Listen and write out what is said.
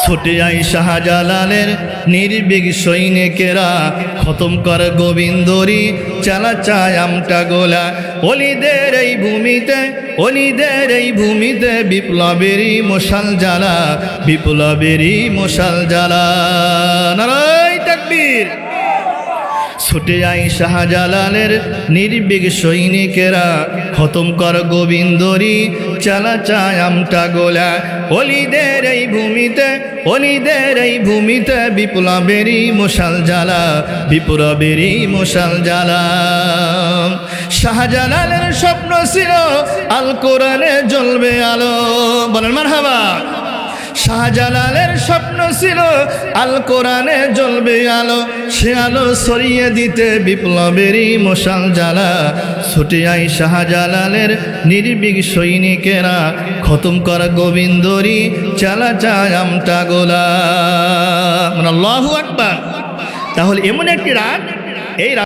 ছুটে আই শাহজালালের নির্ভীক সৈনিকেরা, খতম কর গোবিন্দরি চালা চায় আমটা গোলা। অলিদের এই ভূমিতে, অলিদের এই ভূমিতে বিপ্লবেরই মশাল জ্বালা, বিপ্লবেরই মশাল জ্বালা। নারায়ে তাকবীর। ছুটে আই শাহজালালের নির্ভীক সৈনিকেরা, খতম কর গোবিন্দরি চালা চায় আমটা গোলা। অলিদের এই ভূমিতে, অলিদের এই ভূমিতে বিপ্লবেরই মশাল জ্বালা, বিপ্লবেরই মশাল জ্বালা। শাহজালালের স্বপ্ন ছিল আল কোরআনে জ্বলবে আলো, বলেন মারহাবা। শাহজালালের স্বপ্ন ছিল আল কোরআনে জ্বলবে আলো, সে আলো ছড়িয়ে দিতে বিপ্লবেরই মশাল জ্বালা। ছুটে আই শাহজালালের নির্ভীক সৈনিকেরা, খতম কর গোবিন্দরি চালা চায় আমটা গোলা। আল্লাহু আকবার। তাহলে এমন একটি রাত, এই